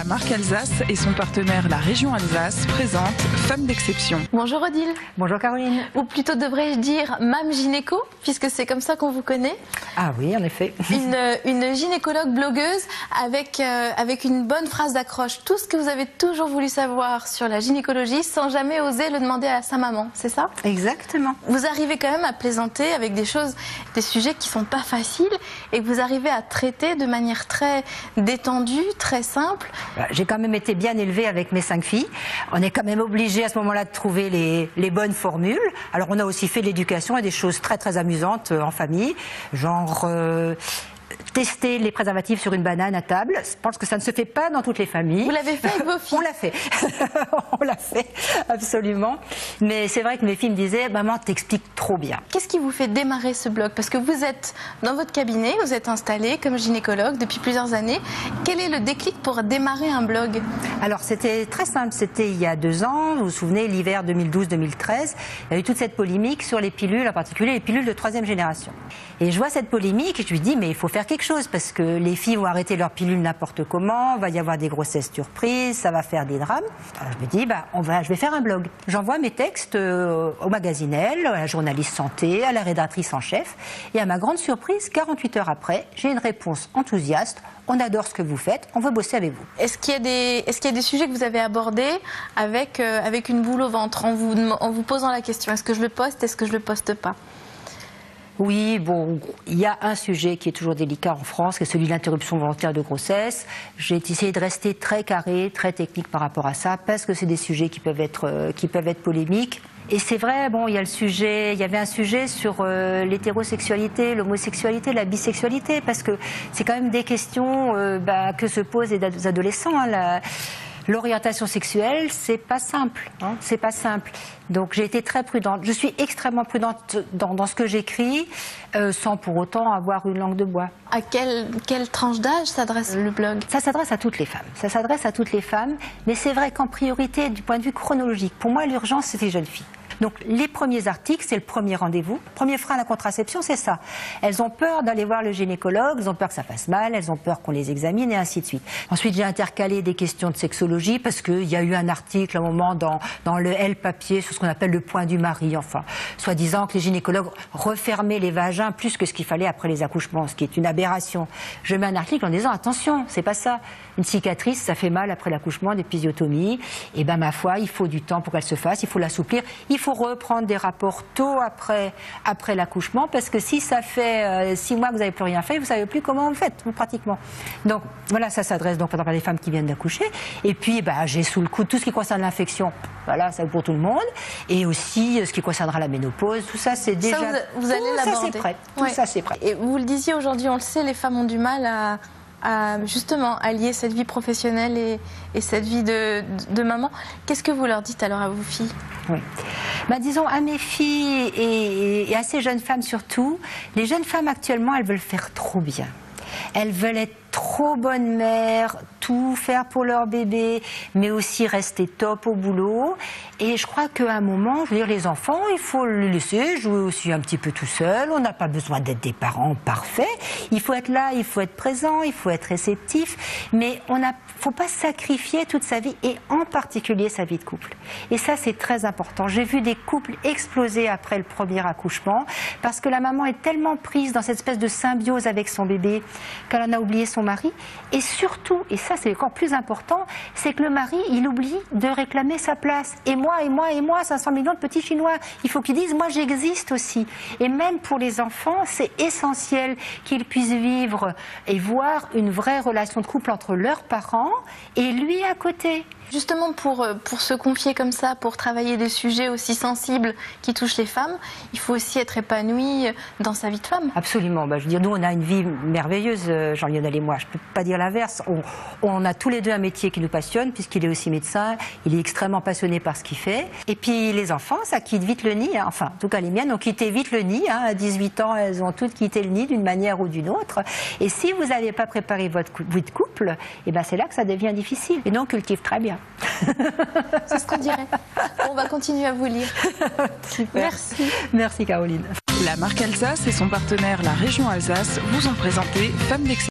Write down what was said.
La marque Alsace et son partenaire la région Alsace présentent Femmes d'exception. Bonjour Odile. Bonjour Caroline. Ou plutôt devrais-je dire Mam Gynéco, puisque c'est comme ça qu'on vous connaît. Ah oui, en effet. Une gynécologue blogueuse avec une bonne phrase d'accroche. Tout ce que vous avez toujours voulu savoir sur la gynécologie sans jamais oser le demander à sa maman, c'est ça? Exactement. Vous arrivez quand même à plaisanter avec des sujets qui sont pas faciles et que vous arrivez à traiter de manière très détendue, très simple. J'ai quand même été bien élevée avec mes 5 filles. On est quand même obligé à ce moment-là de trouver les bonnes formules. Alors on a aussi fait de l'éducation et des choses très très amusantes en famille, genre tester les préservatifs sur une banane à table. Je pense que ça ne se fait pas dans toutes les familles. Vous l'avez fait avec vos filles? On l'a fait. On l'a fait, absolument. Mais c'est vrai que mes filles me disaient, maman, t'expliques trop bien. Qu'est-ce qui vous fait démarrer ce blog? Parce que vous êtes dans votre cabinet, vous êtes installée comme gynécologue depuis plusieurs années. Quel est le déclic pour démarrer un blog? Alors c'était très simple, c'était il y a 2 ans, vous vous souvenez, l'hiver 2012-2013, il y a eu toute cette polémique sur les pilules, en particulier les pilules de 3e génération. Et je vois cette polémique et je lui dis, mais il faut faire quelque chose parce que les filles vont arrêter leurs pilules n'importe comment, il va y avoir des grossesses surprises, ça va faire des drames. Alors je me dis, je vais faire un blog. J'envoie mes textes au magasinel, à la journaliste santé, à la rédactrice en chef. Et à ma grande surprise, 48 heures après, j'ai une réponse enthousiaste. On adore ce que vous faites, on veut bosser avec vous. Est-ce qu'il y a des sujets que vous avez abordés avec une boule au ventre en vous posant la question, est-ce que je le poste, est-ce que je le poste pas? Oui, bon, il y a un sujet qui est toujours délicat en France, qui est celui de l'interruption volontaire de grossesse. J'ai essayé de rester très carré, très technique par rapport à ça, parce que c'est des sujets qui peuvent être polémiques. Et c'est vrai, bon, il y avait un sujet sur l'hétérosexualité, l'homosexualité, la bisexualité, parce que c'est quand même des questions que se posent les adolescents. L'orientation sexuelle, c'est pas simple, c'est pas simple. Donc j'ai été très prudente. Je suis extrêmement prudente dans ce que j'écris, sans pour autant avoir une langue de bois. À quelle tranche d'âge s'adresse le blog? Ça s'adresse à toutes les femmes. Ça s'adresse à toutes les femmes, mais c'est vrai qu'en priorité, du point de vue chronologique, pour moi, l'urgence, c'est les jeunes filles. Donc les premiers articles, c'est le premier rendez-vous. Premier frein à la contraception, c'est ça. Elles ont peur d'aller voir le gynécologue, elles ont peur que ça fasse mal, elles ont peur qu'on les examine et ainsi de suite. Ensuite, j'ai intercalé des questions de sexologie parce qu'il y a eu un article à un moment dans le Elle papier sur ce qu'on appelle le point du mari, enfin, soi-disant que les gynécologues refermaient les vagins plus que ce qu'il fallait après les accouchements, ce qui est une aberration. Je mets un article en disant attention, c'est pas ça. Une cicatrice, ça fait mal après l'accouchement, d'épisiotomie. Et ma foi, il faut du temps pour qu'elle se fasse, il faut l'assouplir, il faut reprendre des rapports tôt après l'accouchement, parce que si ça fait 6 mois que vous n'avez plus rien fait, vous ne savez plus comment vous faites, pratiquement. Donc voilà, ça s'adresse donc à des femmes qui viennent d'accoucher. Et puis j'ai sous le coude tout ce qui concerne l'infection, voilà, ça pour tout le monde. Et aussi ce qui concernera la ménopause, tout ça c'est déjà... Ça, vous allez l'aborder. Ça c'est prêt, tout ça c'est prêt. Et vous le disiez aujourd'hui, on le sait, les femmes ont du mal à justement allier cette vie professionnelle et cette vie de maman. Qu'est-ce que vous leur dites alors à vos filles? Oui. Disons à mes filles et à ces jeunes femmes surtout, les jeunes femmes actuellement, elles veulent faire trop bien. Elles veulent être trop bonnes mères, tout faire pour leur bébé, mais aussi rester top au boulot. Et je crois qu'à un moment, je veux dire, les enfants, il faut les laisser jouer aussi un petit peu tout seul. On n'a pas besoin d'être des parents parfaits. Il faut être là, il faut être présent, il faut être réceptif. Mais faut pas sacrifier toute sa vie, et en particulier sa vie de couple. Et ça, c'est très important. J'ai vu des couples exploser après le premier accouchement, parce que la maman est tellement prise dans cette espèce de symbiose avec son bébé qu'elle en a oublié son mari. Et surtout, et ça c'est encore plus important, c'est que le mari, il oublie de réclamer sa place. Et moi, 500 millions de petits Chinois. Il faut qu'ils disent, moi j'existe aussi. Et même pour les enfants, c'est essentiel qu'ils puissent vivre et voir une vraie relation de couple entre leurs parents et lui à côté. Justement, pour se confier comme ça, pour travailler des sujets aussi sensibles qui touchent les femmes, il faut aussi être épanoui dans sa vie de femme. Absolument. Je veux dire, nous, on a une vie merveilleuse, Jean-Lionel et moi. Je ne peux pas dire l'inverse. On a tous les deux un métier qui nous passionne, puisqu'il est aussi médecin. Il est extrêmement passionné par ce qu'il fait. Et puis, les enfants, ça quitte vite le nid. Enfin, en tout cas, les miennes ont quitté vite le nid. À 18 ans, elles ont toutes quitté le nid d'une manière ou d'une autre. Et si vous n'avez pas préparé votre vie de couple, c'est là que ça devient difficile. Et donc, on cultive très bien. C'est ce qu'on dirait. On va continuer à vous lire. Super. Merci. Merci Caroline. La marque Alsace et son partenaire la région Alsace vous ont présenté Femmes d'exception.